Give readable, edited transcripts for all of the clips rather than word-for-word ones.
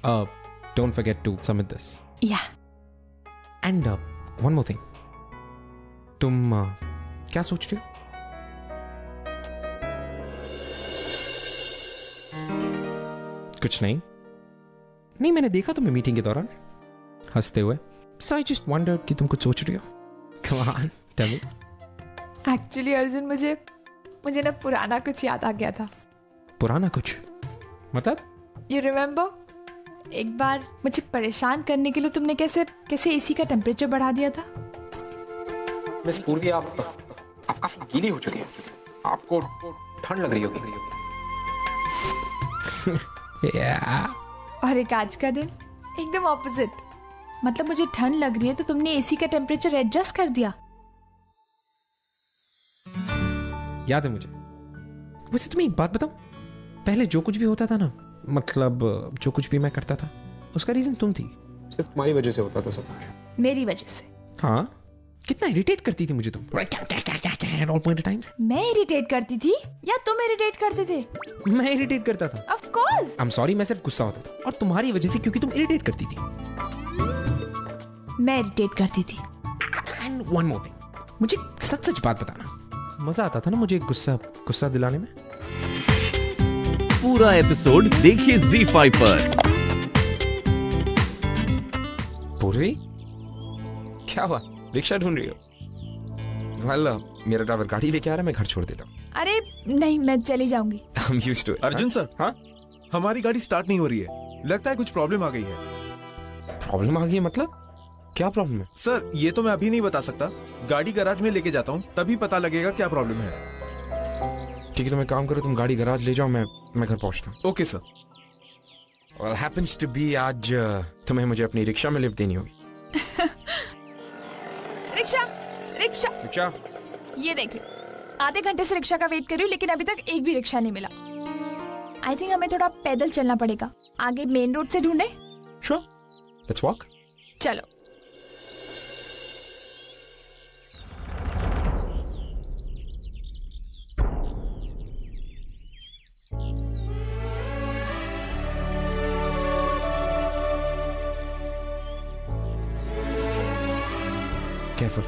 Don't forget to submit this. Yeah. And one more thing. तुम क्या सोच रही हो? कुछ नहीं. नहीं, मैंने देखा तुम्हें मीटिंग के दौरान हंसते हुए. So I just wondered कि तुम कुछ सोच रही हो. Come on, tell me. Actually Arjun मुझे ना पुराना कुछ याद आ गया था. पुराना कुछ? मतलब? यू रिमेम्बर एक बार मुझे परेशान करने के लिए तुमने कैसे एसी का टेम्परेचर बढ़ा दिया था. मिस पूर्वी, आप काफी गीली हो चुकी हैं. आपको ठंड लग रही होगी. और एक आज का दिन एकदम ऑपोजिट. मतलब मुझे ठंड लग रही है तो तुमने एसी का टेम्परेचर एडजस्ट कर दिया. याद है मुझे. वैसे तुम्हें एक बात बताऊं, पहले जो कुछ भी होता था ना, मतलब जो कुछ भी मैं करता था, उसका रीजन तुम थी. सिर्फ तुम्हारी वजह से होता था सब कुछ. मेरी वजह से? हाँ. कितना इरिटेट करती थी मुझे तुम. All point of times. मैं इरिटेट करती थी या तुम इरिटेट करते थे? मैं इरिटेट करता था. Of course. I'm sorry, मैं सिर्फ गुस्सा होता था. और तुम्हारी वजह से, क्योंकि तुम इरिटेट करती थी. मैं इरिटेट करती थी. And one more thing. मुझे सच सच बात बताना. मजा आता था ना मुझे गुस्सा दिलाने में. पूरा एपिसोड देखिए ZEE5 पर. पूर्वी, क्या हुआ? रिक्शा ढूंढ रही हो? Well, मेरा ड्राइवर गाड़ी लेके आ रहा है, मैं घर छोड़ देता हूँ. अरे नहीं, मैं चली जाऊंगी. I'm used to it. Arjun sir. हाँ? हमारी गाड़ी स्टार्ट नहीं हो रही है. लगता है कुछ प्रॉब्लम आ गई है. प्रॉब्लम आ गई है? मतलब क्या प्रॉब्लम है? सर ये तो मैं अभी नहीं बता सकता. गाड़ी गैराज में लेके जाता हूँ, तभी पता लगेगा क्या प्रॉब्लम है. ठीक है, तो मैं काम करो, तुम गाड़ी गैराज ले जाओ, मैं घर पहुंचता हूँ. Okay sir. Well, happens to be आज तुम्हें मुझे अपनी रिक्शा में लिफ्ट देनी होगी. रिक्शा ये देख लो, आधे घंटे से रिक्शा का वेट कर रही हूँ, लेकिन अभी तक एक भी रिक्शा नहीं मिला. आई थिंक हमें थोड़ा पैदल चलना पड़ेगा. आगे मेन रोड से ढूंढे. Sure. Let's walk. चलो. Careful.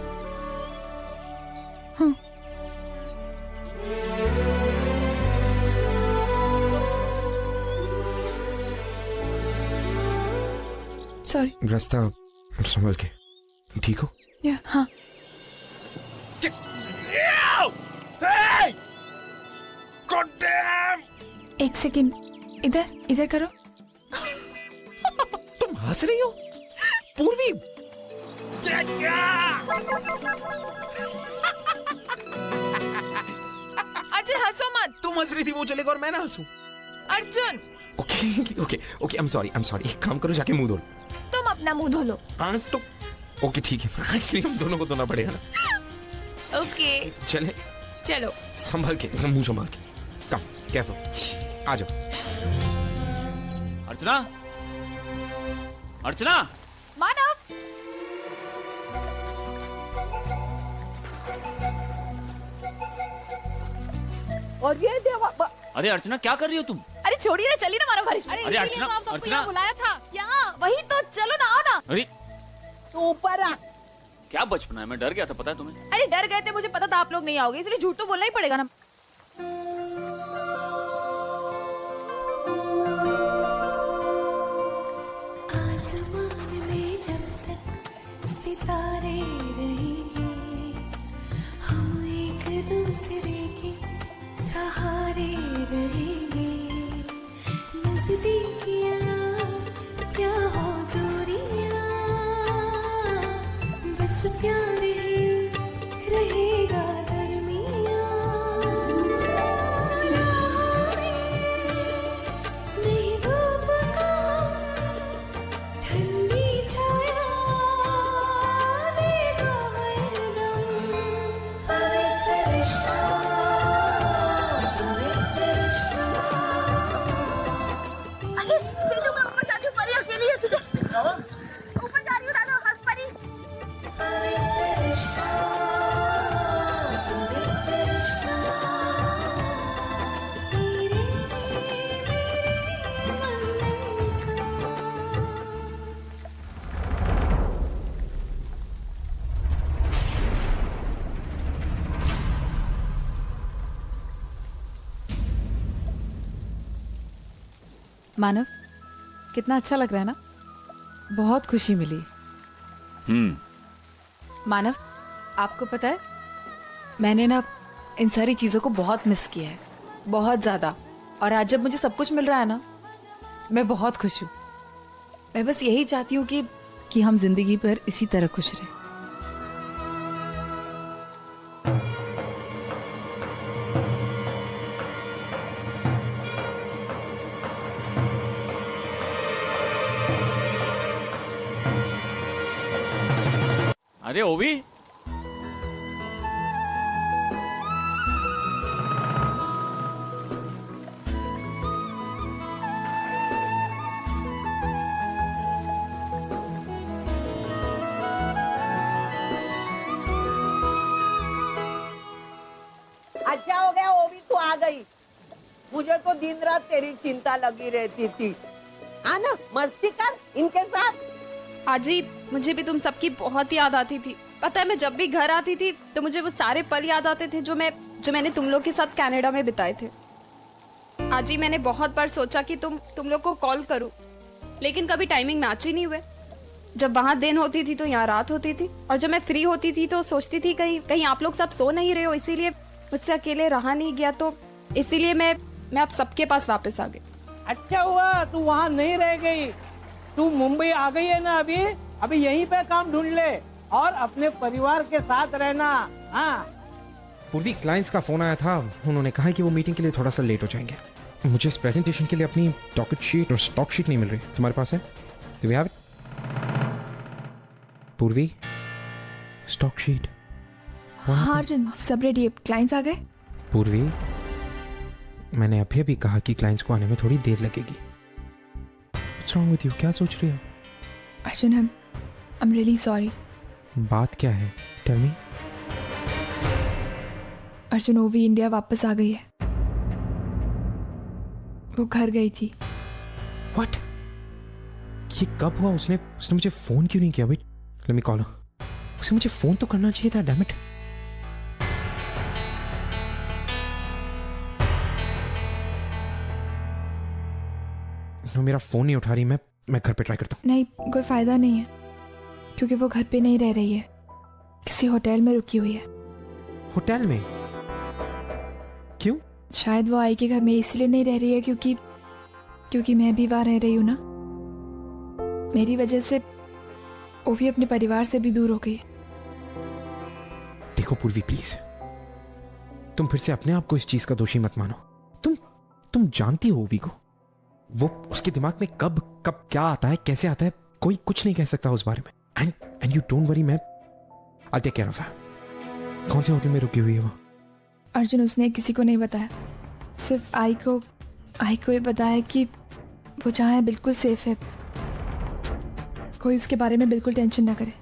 सॉरी. रास्ता संभल के. तुम ठीक हो? हाँ. एक सेकेंड, इधर करो. तुम हंस रही हो पूर्वी? अर्जुन हंसो मत. तुम हंस रही थी, वो चलेगा और मैं ना हंसूं. अर्जुन ओके. I'm sorry. एक काम करो, जाके मुंह धो लो. तुम अपना मुंह धो लो. हाँ तो ओके ठीक है. एक्चुअली हम दोनों को धोना पड़ेगा ना. ओके चले. चलो. संभल के, मुंह संभाल के. कम कैफो, आ जाओ. अर्चना. मानव. और ये देवा. अरे अर्चना, क्या कर रही हो तुम? अरे छोड़िए ना, चलिए ना मारा बारिश. अरे अर्चना बुलाया था. यहाँ वही तो, चलो ना, आओ ना. अरे तो ऊपर आ. क्या बचपना है, मैं डर गया था, पता है तुम्हें? अरे डर गए थे, मुझे पता था आप लोग नहीं आओगे, इसलिए झूठ तो बोलना ही पड़ेगा ना. आसमान में जब तक सितारे रहेंगे, हम एक दूसरे के सहारे रहेंगे. नजदीकियाँ क्या हो दूरियाँ, बस प्यार ही रहेगा दरमियाँ. नहीं धूप का ठंडी छाया देगा हरदम. पवित्र रिश्ता, पवित्र रिश्ता. मानव, कितना अच्छा लग रहा है ना, बहुत खुशी मिली। मानव, आपको पता है मैंने ना इन सारी चीज़ों को बहुत मिस किया है, बहुत ज़्यादा। और आज जब मुझे सब कुछ मिल रहा है ना, मैं बहुत खुश हूँ। मैं बस यही चाहती हूँ कि हम जिंदगी भर इसी तरह खुश रहें। अरे ओवी, अच्छा हो गया वो भी तू आ गई। मुझे तो दिन रात तेरी चिंता लगी रहती थी। आना मस्ती कर इनके साथ। आजी, मुझे भी तुम सबकी बहुत याद आती थी। पता है, मैं जब भी घर आती थी तो मुझे वो सारे पल याद आते थे जो मैंने तुम लोग के साथ कनाडा में बिताए थे। आजी, मैंने बहुत बार सोचा कि तुम लोग को कॉल करूं, लेकिन कभी टाइमिंग मैच ही नहीं हुए। जब वहाँ दिन होती थी तो यहाँ रात होती थी, और जब मैं फ्री होती थी तो सोचती थी कहीं आप लोग सब सो नहीं रहे हो, इसीलिए मुझसे अकेले रहा नहीं गया, तो इसीलिए मैं आप सबके पास वापस आ गई। अच्छा हुआ तू वहाँ नहीं रह गई, तू मुंबई आ गई है ना। अभी यहीं पे काम ढूंढ ले और अपने परिवार के साथ रहना। हाँ, पूर्वी, क्लाइंट्स का फोन आया था, उन्होंने कहा कि वो मीटिंग के लिए थोड़ा सा लेट हो जाएंगे। मुझे इस प्रेजेंटेशन के लिए अपनी डॉकेट शीट और स्टॉक शीट नहीं मिल रही। तुम्हारे पास है? Do we have it? पूर्वी, स्टॉक शीट। हाँ अर्जुन, सब रेडी है, क्लाइंट्स आ गए। पूर्वी, मैंने अभी अभी कहा कि क्लाइंट्स को आने में थोड़ी देर लगेगी। What's wrong with you? क्या सोच रही हो? Arjun, I'm really sorry. बात क्या है? Tell me. अर्जुन, ओवी इंडिया वापस आ गई है। वो घर गई थी। What? ये कब हुआ? उसने मुझे फोन क्यों नहीं किया? Wait, let me call her. उसे मुझे फोन तो करना चाहिए था, damn it. मेरा फोन नहीं उठा रही। मैं घर पे ट्राई करता हूँ। नहीं, कोई फायदा नहीं है, क्योंकि वो घर पे नहीं रह रही है, किसी होटल में रुकी हुई है। होटल में? क्यों? शायद वो आई के घर में इसलिए नहीं रह रही है क्योंकि मैं भी वहाँ रह रही हूँ ना। मेरी वजह से वो भी अपने परिवार से भी दूर हो गई। देखो पूर्वी, प्लीज, तुम फिर से अपने आप को इस चीज का दोषी मत मानो। तुम जानती हो ओवी को, वो उसके दिमाग में कब क्या आता है, कैसे आता है, कोई कुछ नहीं कह सकता उस बारे में। एंड यू डोंट वरी, मैं I'll take care of her. कौन से होटल में रुकी हुई है वो? अर्जुन, उसने किसी को नहीं बताया, सिर्फ आई को ये बताया कि वो जहाँ है बिल्कुल सेफ है, कोई उसके बारे में बिल्कुल टेंशन ना करे।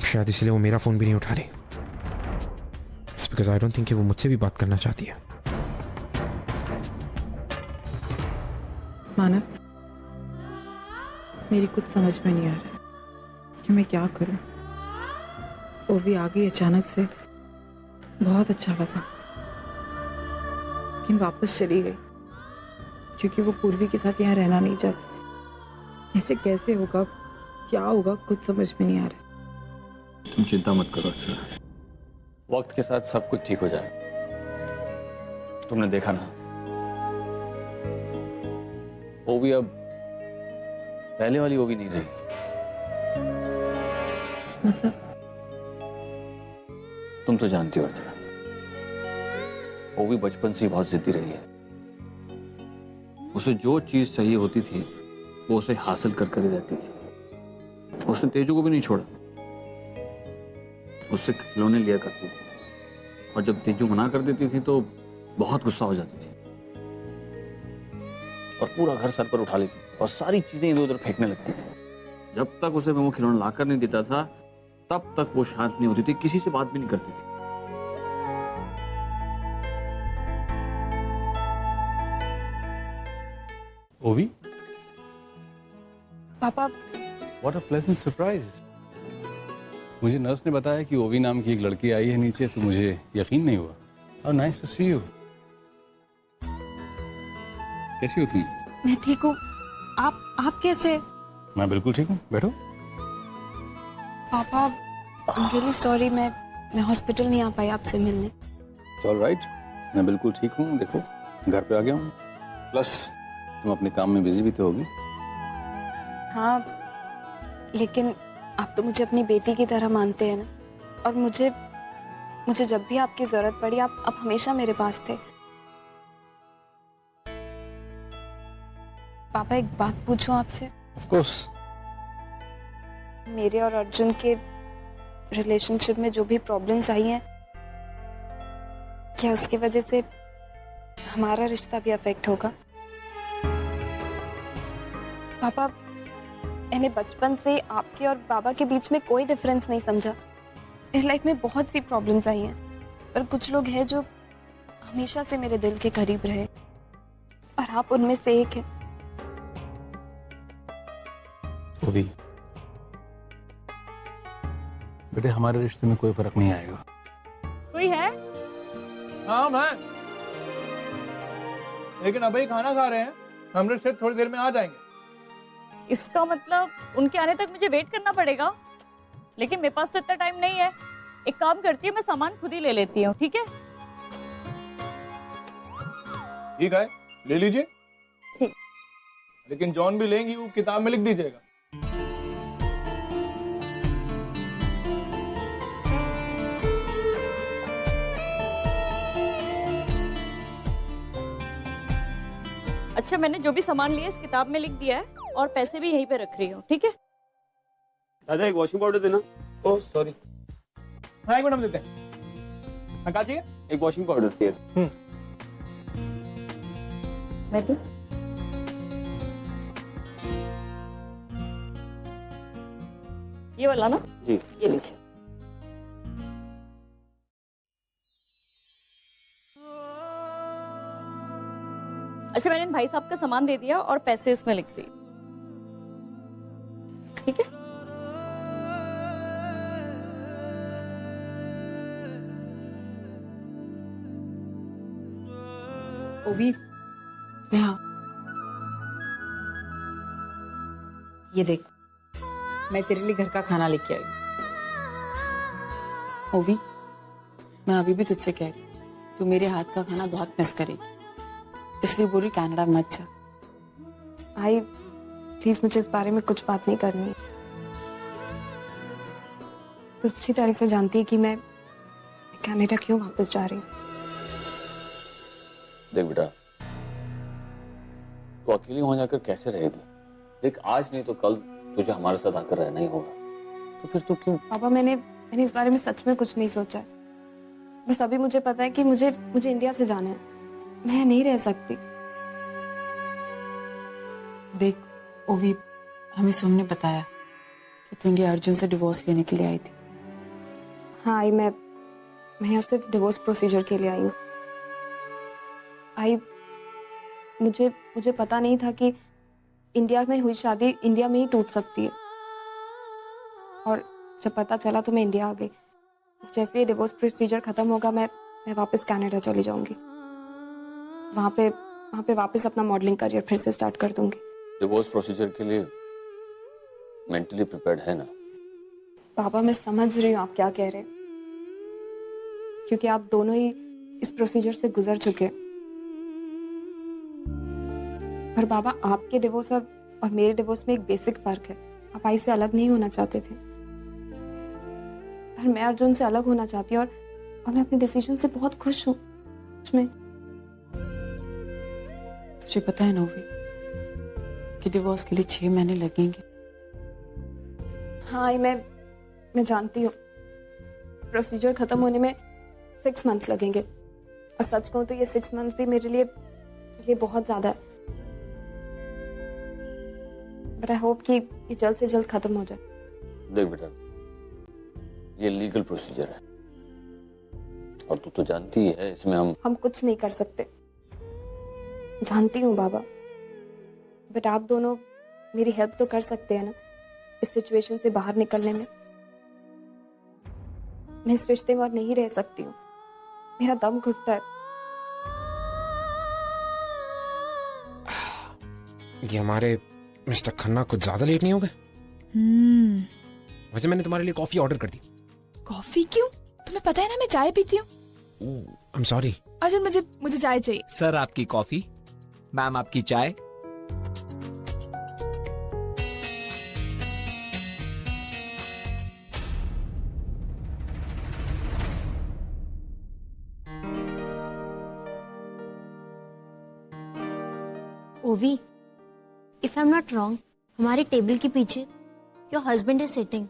शायद इसलिए वो मेरा फोन भी नहीं उठा रही। It's because I don't think कि वो मुझसे भी बात करना चाहती है। मानव, मेरी कुछ समझ में नहीं आ रहा कि मैं क्या करूं। वो भी आ गई अचानक से, बहुत अच्छा लगा, लेकिन वापस चली गई क्योंकि वो पूर्वी के साथ यहाँ रहना नहीं चाहती। ऐसे कैसे होगा, क्या होगा, कुछ समझ में नहीं आ रहा। तुम चिंता मत करो अर्चना, वक्त के साथ सब कुछ ठीक हो जाए। तुमने देखा ना, वो भी अब पहले वाली वो भी नहीं रही। मतलब तुम तो जानती हो अर्चना, वो भी बचपन से ही बहुत जिद्दी रही है। उसे जो चीज चाहिए होती थी वो उसे हासिल कर ही रहती थी। उसने तेजू को भी नहीं छोड़ा, उससे खिलौने लिया करती थी, और जब तेजू मना कर देती थी तो बहुत गुस्सा हो जाती थी और पूरा घर सर पर उठा लेती और सारी चीजें इधर उधर फेंकने लगती थी। जब तक उसे मैं वो खिलौना लाकर नहीं देता था तब तक वो शांत नहीं होती थी, किसी से बात भी नहीं करती थी। ओवी, पापा, व्हाट अ प्लेजेंट सरप्राइज। मुझे नर्स ने बताया कि ओवी नाम की एक लड़की आई है नीचे, तो मुझे यकीन नहीं हुआ। How nice to see you. कैसी हो तुम? मैं ठीक हूँ। आप कैसे? मैं बिल्कुल ठीक हूँ, बैठो। पापा, I'm really sorry, मैं हॉस्पिटल नहीं आ पाई आपसे मिलने। ऑल राइट, मैं बिल्कुल ठीक हूँ। देखो घर पे आ गया हूँ, प्लस तुम अपने काम में बिजी भी तो होगी। हाँ, लेकिन आप तो मुझे अपनी बेटी की तरह मानते हैं ना, और मुझे जब भी आपकी जरूरत पड़ी आप हमेशा मेरे पास थे। पापा, एक बात पूछूं आपसे? Of course. मेरे और अर्जुन के रिलेशनशिप में जो भी प्रॉब्लम्स आई हैं, क्या उसकी वजह से हमारा रिश्ता भी अफेक्ट होगा? पापा, मैंने बचपन से आपके और बाबा के बीच में कोई डिफरेंस नहीं समझा। इस लाइफ में बहुत सी प्रॉब्लम्स आई हैं, पर कुछ लोग हैं जो हमेशा से मेरे दिल के करीब रहे, और आप उनमें से एक हैं। ओवी, बेटे हमारे रिश्ते में कोई फर्क नहीं आएगा। कोई है? हाँ मैं, लेकिन अभी खाना खा रहे हैं, हमरे से थोड़ी देर में आ जाएंगे। इसका मतलब उनके आने तक मुझे वेट करना पड़ेगा, लेकिन मेरे पास तो इतना टाइम नहीं है। एक काम करती हूँ, मैं सामान खुद ही ले लेती हूँ, ठीक है? ठीक है, ले लीजिए। ठीक। लेकिन जॉन भी लेंगी वो किताब में लिख दीजिएगा। अच्छा, मैंने जो भी सामान लिया इस किताब में लिख दिया है, और पैसे भी यहीं पे रख रही हूँ, ठीक है? दादा एक वॉशिंग पाउडर देना। Oh sorry. हाँ, एक मिनट देते हैं। हाँ, क्या चाहिए? एक वॉशिंग पाउडर चाहिए। मैं दूं? ये वाला ना? जी। ये लीजिए। अच्छा, मैंने भाई साहब का सामान दे दिया और पैसे इसमें लिख दिए, ठीक है? ओवी, यहाँ ये देख, मैं तेरे लिए घर का खाना लेके आई। ओवी, मैं अभी भी तुझसे कह रही हूँ, तू मेरे हाथ का खाना बहुत मिस करेगी, इसलिए बोल रही कनाडा मत जा। भाई प्लीज, मुझे इस बारे में कुछ बात नहीं करनी। तू अच्छी तरह से जानती है कि मैं कनाडा क्यों वापस जा रही हूँ। देख बेटा, तू अकेली वहां जाकर कैसे रहेगी? देख, आज नहीं तो कल तुझे हमारे साथ आकर रहना ही होगा, तो फिर तू क्यों? पापा, मैंने इस बारे में सच में कुछ नहीं सोचा है। बस अभी मुझे पता है कि मुझे इंडिया से जाना है, मैं नहीं रह सकती। देख ओवी, हमें सुन ने बताया कि तू इंडिया अर्जुन से डिवोर्स लेने के लिए आई थी। हाँ आई, मैं यहाँ सिर्फ डिवोर्स प्रोसीजर के लिए आई हूँ। आई, मुझे पता नहीं था कि इंडिया में हुई शादी इंडिया में ही टूट सकती है, और जब पता चला तो मैं इंडिया आ गई। जैसे ही डिवोर्स प्रोसीजर खत्म होगा, मैं वापस कनाडा चली जाऊंगी। वहाँ पे वापस अपना मॉडलिंग करियर फिर से स्टार्ट कर दूंगी। डिवोर्स प्रोसीजर के लिए मेंटली प्रिपेयर्ड है ना? पापा, मैं समझ रही हूँ आप क्या कह रहे हैं, क्योंकि आप दोनों ही इस प्रोसीजर से गुजर चुके। पर बाबा, आपके डिवोर्स और मेरे डिवोर्स में एक बेसिक फर्क है। आप आई से अलग नहीं होना चाहते थे, पर मैं अर्जुन से अलग होना चाहती हूँ, और मैं अपने डिसीजन से बहुत खुश हूँ। उसमें तुझे पता है नोवी कि डिवोर्स के लिए 6 महीने लगेंगे। हाँ, मैं जानती हूँ। प्रोसीजर खत्म होने में 6 मंथ्स लगेंगे, और सच कहूँ तो ये 6 मंथ्स भी मेरे लिए बहुत ज्यादा है। बट आई होप कि ये जल्द से जल्द खत्म हो जाए। देख बेटा, ये लीगल प्रोसीजर है, और तू तो जानती है इसमें हम कुछ नहीं कर सकते। जानती हूँ बाबा, बट आप दोनों मेरी हेल्प तो कर सकते हैं ना इस सिचुएशन से बाहर निकलने में। मैं इस रिश्ते में और नहीं रह सकती हूँ, मेरा दम घुटता है। ये हमारे मिस्टर खन्ना कुछ ज्यादा लेट नहीं हो गए? वैसे मैंने तुम्हारे लिए कॉफी ऑर्डर कर दी। कॉफी क्यों? तुम्हें पता है ना मैं चाय पीती हूँ। I am sorry. अर्जुन मुझे चाय चाहिए। सर आपकी कॉफी, मैम आपकी चाय। ओवी, if I am not wrong, हमारे टेबल के पीछे योर हस्बैंड इज सिटिंग।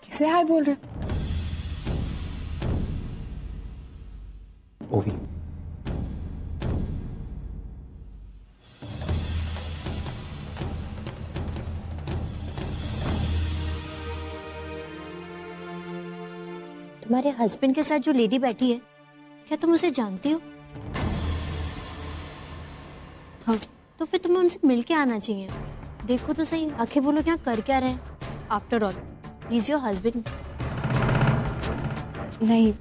किसे हाय बोल रहे? ओवी, तुम्हारे हस्बैंड के साथ जो लेडी बैठी है, क्या तुम उसे जानती हो? हाँ, तो फिर तुम्हें उनसे मिल के आना चाहिए। देखो तो सही, आखिर वो लोग यहाँ कर क्या रहे हैं? After all, he is your husband. नहीं,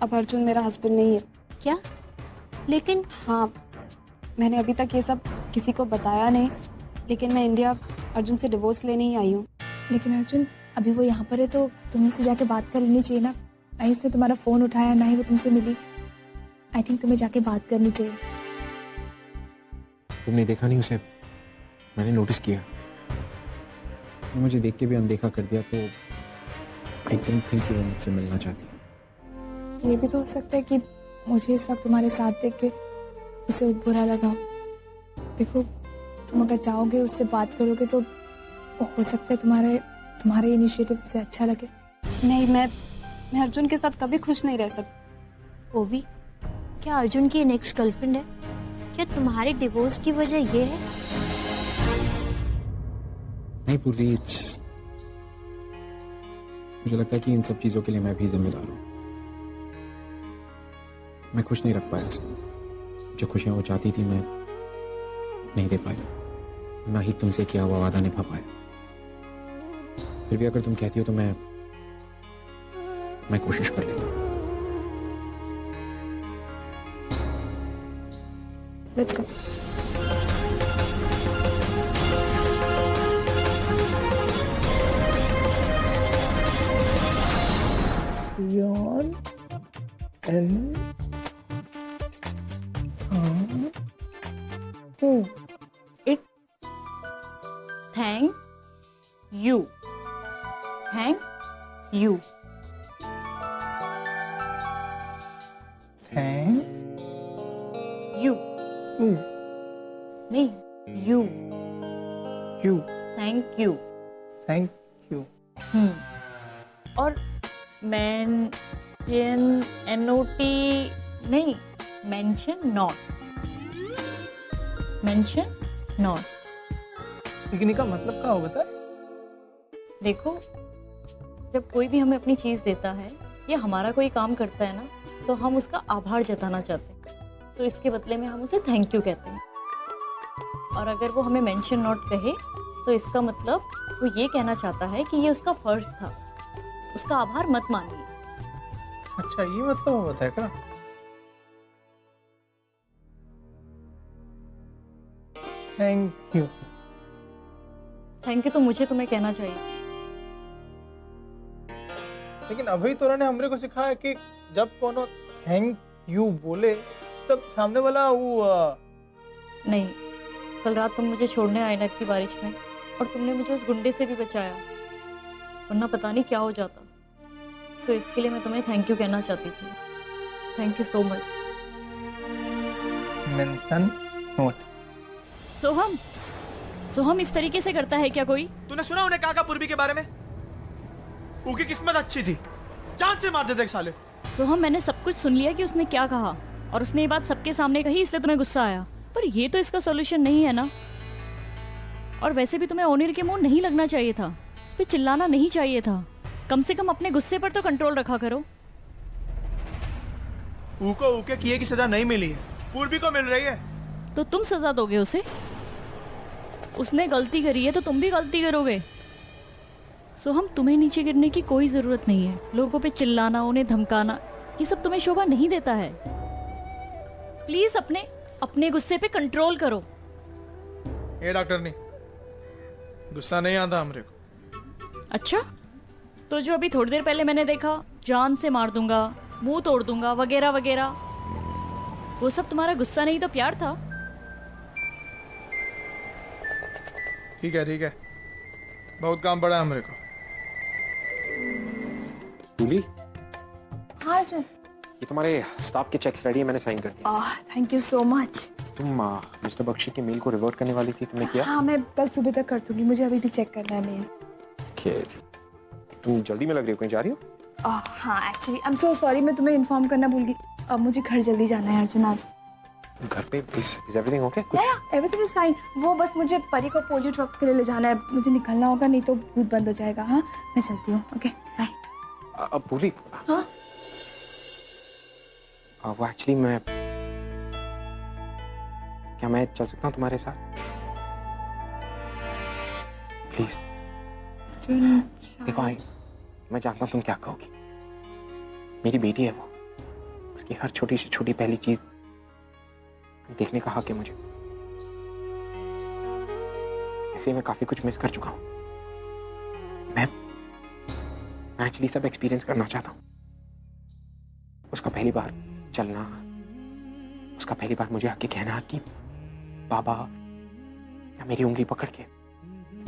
अब अर्जुन मेरा हस्बैंड नहीं है। क्या? लेकिन हाँ, मैंने अभी तक ये सब किसी को बताया नहीं, लेकिन मैं इंडिया अर्जुन से डिवोर्स लेने ही आई हूँ। लेकिन अर्जुन, अभी वो यहाँ पर है तो तुम्हें उससे जाके बात कर लेनी चाहिए ना। ना ही उसने तुम्हारा फोन उठाया, ना ही वो तुमसे मिली। आई थिंक तुम्हें जाके बात करनी चाहिए। तुमने देखा नहीं उसे? मैंने नोटिस किया। मुझे देख के भी अनदेखा कर दिया, तो आई डोंट थिंक वो मुझसे मिलना चाहती। ये भी तो हो सकता है कि मुझे इस वक्त तुम्हारे साथ देख के उसे बुरा लगा। देखो, तुम अगर चाहोगे उससे बात करोगे तो हो सकता है तुम्हारे इनिशिएटिव से अच्छा लगे। नहीं, मैं अर्जुन के साथ कभी खुश नहीं रह सकती। ओवी, क्या अर्जुन की नेक्स्ट गर्लफ्रेंड है? क्या तुम्हारे डिवोर्स की वजह ये है? नहीं पूर्वी, मुझे लगता है कि इन सब चीजों के लिए मैं भी जिम्मेदार हूँ। मैं खुश नहीं रख पाया उसे। जो खुशियां वो चाहती थी मैं नहीं दे पाया, ना ही तुमसे किया हुआ वादा निभा पाया। फिर भी अगर तुम कहती हो तो मैं कोशिश कर लेता हूँ। Let's go. Yawn and It thank you. Thank you. thank You. you. नहीं, you. You. Thank you. Thank you. और mention NOT नहीं, mention not. Mention not. लेकिन इसका मतलब क्या हो बता? देखो, जब कोई भी हमें अपनी चीज देता है या हमारा कोई काम करता है ना, तो हम उसका आभार जताना चाहते हैं, तो इसके बदले में हम उसे थैंक यू कहते हैं। और अगर वो हमें मेंशन नॉट कहे तो इसका मतलब वो ये कहना चाहता है कि ये उसका फर्ज था, उसका आभार मत मानिए। अच्छा, ये मतलब वो बता का? Thank you. थैंक यू तो मुझे तुम्हें कहना चाहिए। लेकिन अभी तो ने हमरे को सिखाया कि जब कोनो थैंक यू बोले तब सामने वाला वो नहीं, कल रात तुम मुझे छोड़ने आए ना इतनी बारिश में, और तुमने मुझे उस गुंडे से भी बचाया, वरना पता नहीं क्या हो जाता। तो इसके लिए मैं तुम्हें थैंक यू कहना चाहती थी। Thank you so much. Mention not. Soham इस तरीके से करता है क्या कोई? तूने सुना उन्हें कहा पूर्वी के बारे में? उनकी किस्मत अच्छी थी, जान से मार देते साले। सोहम, मैंने सब कुछ सुन लिया कि उसने क्या कहा, और उसने ये बात सबके सामने कही, इसलिए तुम्हें गुस्सा आया। पर ये तो इसका सॉल्यूशन नहीं है ना। और वैसे भी तुम्हें ओनिर के मुंह नहीं लगना चाहिए था, उस पर चिल्लाना नहीं चाहिए था। कम से कम अपने गुस्से पर तो कंट्रोल रखा करो। ऊ को ऊके किए की सजा नहीं मिली है, पूर्वी को मिल रही है। तो तुम सजा दोगे उसे? उसने गलती करी है तो तुम भी गलती करोगे। सो हम तुम्हें नीचे गिरने की कोई जरूरत नहीं है। लोगों पे चिल्लाना, उन्हें धमकाना, ये सब तुम्हें शोभा नहीं देता है। प्लीज अपने गुस्से पे कंट्रोल करो। ये डॉक्टर नहीं, गुस्सा नहीं आता हमरे को। अच्छा, तो जो अभी थोड़ी देर पहले मैंने देखा, जान से मार दूंगा, मुंह तोड़ दूंगा वगैरह वगैरह, वो सब तुम्हारा गुस्सा नहीं तो प्यार था। ठीक है, बहुत काम पड़ा है हमरे को। जूली, हाँ अर्जुन। ये तुम्हारे स्टाफ के चेक्स रेडी है, मैंने साइन कर दिया। Thank you so much. तुम मिस्टर बख्शी के मेल को रिवर्ट करने वाली थी, तुमने किया? हाँ, मैं कल सुबह तक कर दूंगी, मुझे अभी भी चेक करना है मेल। तुम जल्दी में लग रही हो, कहीं जा रही हो? हाँ actually I am so sorry, मैं तुम्हें इन्फॉर्म करना भूल गई। अब मुझे घर जल्दी जाना है अर्जुन आज। घर पे is everything okay? Everything is fine. वो बस मुझे परी को पोलियो ड्रॉप्स के लिए ले जाना है, मुझे निकलना होगा, नहीं तो दूध बंद हो जाएगा। हाँ, मैं चलती हूँ। Okay bye. अब पूरी, हाँ वो एक्चुअली मैं चल सकता हूँ तुम्हारे साथ प्लीज? देखो मैं जानता हूँ तुम क्या कहोगी। मेरी बेटी है वो, उसकी हर छोटी से छोटी पहली चीज देखने का हक है मुझे। ऐसे मैं काफी कुछ मिस कर चुका हूँ। मैं एक्चुअली सब एक्सपीरियंस करना चाहता हूँ। उसका पहली बार चलना, उसका पहली बार मुझे आके कहना कि बाबा, या मेरी उंगली पकड़ के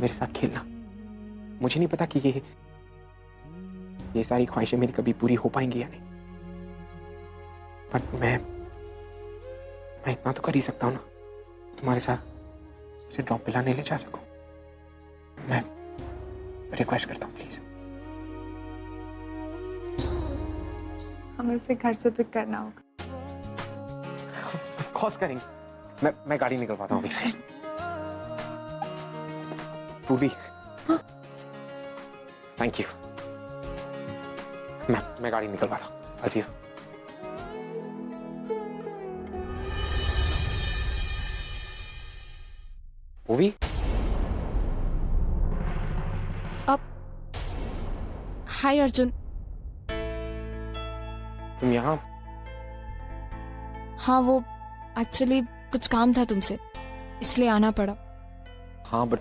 मेरे साथ खेलना। मुझे नहीं पता कि ये सारी ख्वाहिशें मेरी कभी पूरी हो पाएंगी या नहीं, पर मैं इतना तो कर ही सकता हूँ ना, तुम्हारे साथ उसे ड्रॉप पिलाने ले जा सकूं। मैं रिक्वेस्ट करता हूँ प्लीज। हमें उसे घर से पिक करना होगा। कॉस करेंगे। मैं गाड़ी निकलवाता हूँ अभी। पूरी, थैंक यू। मैं गाड़ी निकलवाता हूँ। अजीब, पूरी, अब हाय अर्जुन। तुम यहाँ? हाँ, वो एक्चुअली कुछ काम था तुमसे, इसलिए आना पड़ा। हाँ, but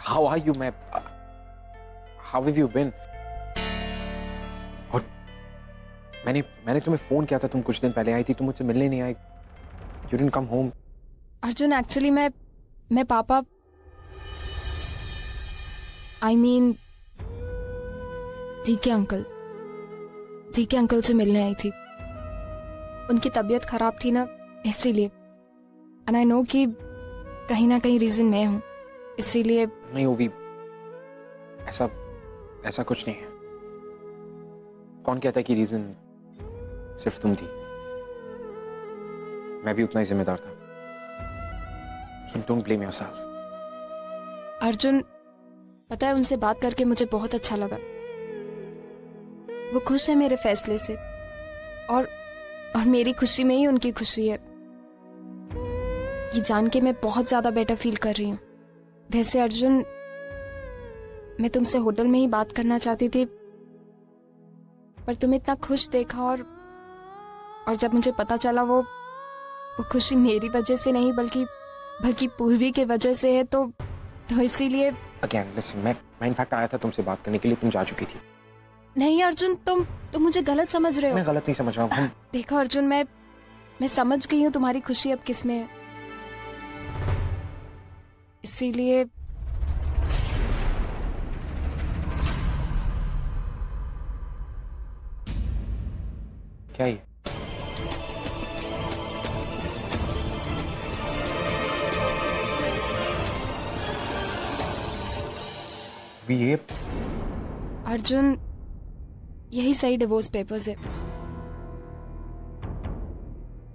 how are you? How have you been? और मैंने तुम्हें फोन किया था, तुम कुछ दिन पहले आई थी, तुम मुझसे मिलने नहीं आई। You didn't come home. Arjun actually मैं पापा, आई मीन डीके अंकल से मिलने आई थी। उनकी तबीयत खराब थी ना, इसीलिए। एंड आई नो कि कहीं ना कहीं रीजन मैं हूं, इसीलिए। नहीं ओवी, ऐसा कुछ नहीं है। कौन कहता है कि रीजन सिर्फ तुम थी? मैं भी उतना ही जिम्मेदार था। So don't blame yourself. Arjun, पता है, उनसे बात करके मुझे बहुत अच्छा लगा। वो खुश है मेरे फैसले से, और मेरी खुशी में ही उनकी खुशी है। ये जान के मैं बहुत ज्यादा बेटर फील कर रही हूँ। वैसे अर्जुन, मैं तुमसे होटल में ही बात करना चाहती थी, पर तुम्हें इतना खुश देखा, और जब मुझे पता चला वो खुशी मेरी वजह से नहीं बल्कि पूर्वी के वजह से है, तो इसीलिए। Again, listen, मैं इनफैक्ट आया था तुमसे बात करने के लिए, तुम जा चुकी थी। नहीं अर्जुन, तुम मुझे गलत समझ रहे हो। मैं गलत नहीं समझ रहा हूँ। देखो अर्जुन, मैं समझ गई हूँ तुम्हारी खुशी अब किस में है, इसीलिए। क्या ये? ये अर्जुन, यही सही डिवोर्स पेपर्स है।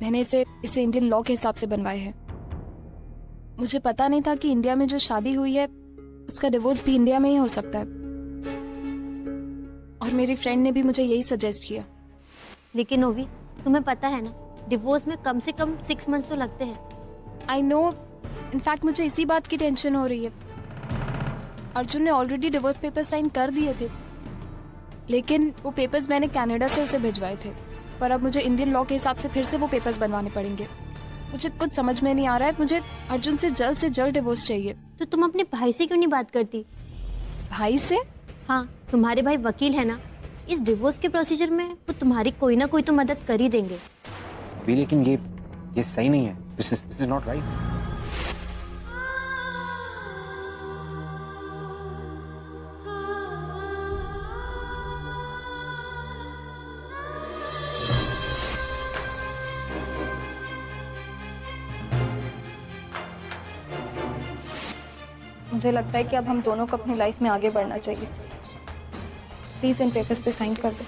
मैंने इसे इंडियन लॉ के हिसाब से बनवाए हैं। मुझे पता नहीं था कि इंडिया में जो शादी हुई है उसका डिवोर्स भी इंडिया में ही हो सकता है, और मेरी फ्रेंड ने भी मुझे यही सजेस्ट किया। लेकिन ओवी, तुम्हें पता है ना, डिवोर्स में कम से कम 6 मंथ्स तो लगते हैं। आई नो, इनफैक्ट मुझे इसी बात की टेंशन हो रही है। अर्जुन ने ऑलरेडी डिवोर्स पेपर साइन कर दिए थे, लेकिन वो पेपर्स मैंने कनाडा से उसे भिजवाए थे, पर अब मुझे इंडियन लॉ के हिसाब से फिर से वो पेपर्स बनवाने पड़ेंगे। मुझे कुछ समझ में नहीं आ रहा है। मुझे अर्जुन से जल्द डिवोर्स चाहिए। तो तुम अपने भाई से क्यों नहीं बात करती? भाई से? हाँ, तुम्हारे भाई वकील है ना, इस डिवोर्स के प्रोसीजर में वो तुम्हारी कोई ना कोई तो मदद कर ही देंगे। अभी लेकिन ये सही नहीं है। This is not right. मुझे लगता है कि अब हम दोनों को अपनी लाइफ में आगे बढ़ना चाहिए। प्लीज इन पेपर्स पे साइन कर दो।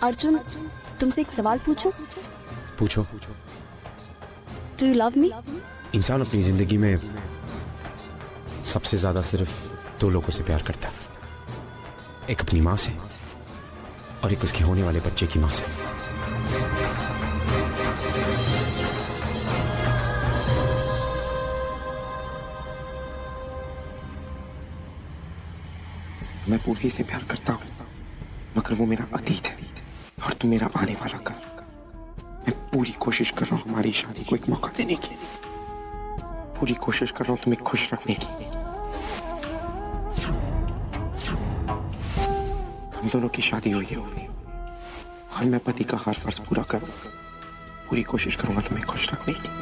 अर्जुन, तुमसे एक सवाल पूछूं? पूछो। Do you love me? इंसान अपनी जिंदगी में सबसे ज्यादा सिर्फ 2 लोगों से प्यार करता है, एक अपनी माँ से और एक उसके होने वाले बच्चे की माँ से। मैं पूर्वी से प्यार करता हूँ, मगर वो मेरा अतीत है और तुम मेरा आने वाला कल। मैं पूरी कोशिश कर रहा हूँ हमारी शादी को एक मौका देने की, पूरी कोशिश कर रहा हूँ तुम्हें खुश रखने की। हम दोनों की शादी हुई है और मैं पति का हर फर्ज पूरा करूंगा, पूरी कोशिश करूंगा तुम्हें खुश रखने की।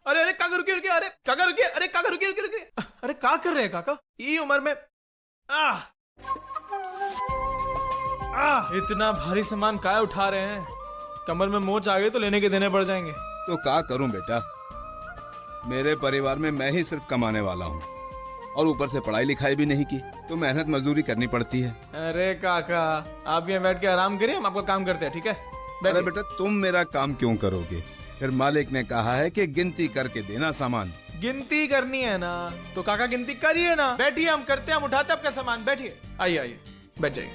अरे काका रुकिए, अरे काका रुकिए, अरे क्या कर रहे हैं काका? ये उम्र में इतना भारी सामान काय उठा रहे हैं? कमर में मोच आ गई तो लेने के देने पड़ जाएंगे। तो क्या करूं बेटा, मेरे परिवार में मैं ही सिर्फ कमाने वाला हूँ और ऊपर से पढ़ाई लिखाई भी नहीं की, तो मेहनत मजदूरी करनी पड़ती है। अरे काका, आप यहाँ बैठ के आराम करिए, हम आपका काम करते हैं, ठीक है? अरे बेटा, तुम मेरा काम क्यों करोगे? फिर मालिक ने कहा है कि गिनती करके देना सामान। गिनती करनी है ना तो काका गिनती करिए ना। बैठिए, हम करते हैं, हम उठाते हैं आपका सामान। बैठिए, आइए बैठ जाइए।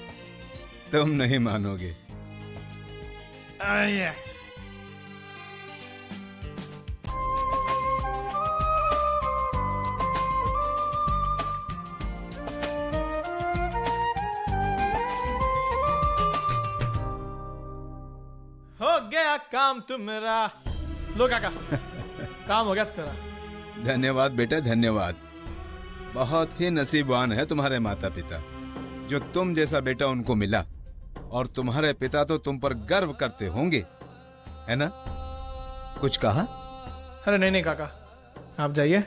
तुम नहीं मानोगे। आइए। हो गया काम तुम्हारा। लो काका, काम हो गया तेरा। धन्यवाद बेटा, धन्यवाद। बहुत ही नसीबवान है तुम्हारे माता पिता, जो तुम जैसा बेटा उनको मिला। और तुम्हारे पिता तो तुम पर गर्व करते होंगे, है ना? कुछ कहा? अरे नहीं काका, आप जाइए,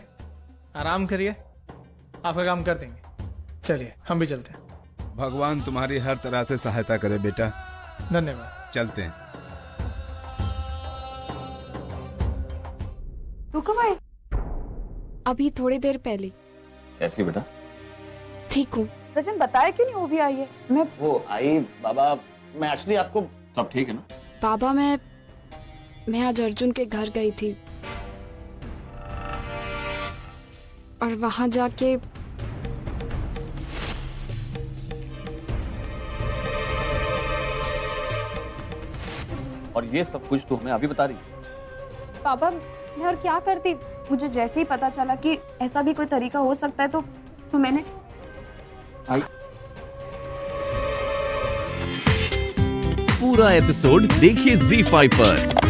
आराम करिए, आपका काम कर देंगे। चलिए, हम भी चलते हैं। भगवान तुम्हारी हर तरह से सहायता करे बेटा। धन्यवाद। चलते हैं। तू कब आई? अभी थोड़ी देर पहले। कैसी बेटा? ठीक हूँ। सचिन बताया क्यों नहीं वो भी आई है? मैं वो आई बाबा, मैं एक्चुअली आपको सब ठीक है ना? बाबा, मैं आज अर्जुन के घर गई थी और वहां जाके और ये सब कुछ तो हमें अभी बता रही है। पापा, मैं और क्या करती? मुझे जैसे ही पता चला कि ऐसा भी कोई तरीका हो सकता है तो मैंने पूरा एपिसोड देखिए ZEE5 पर।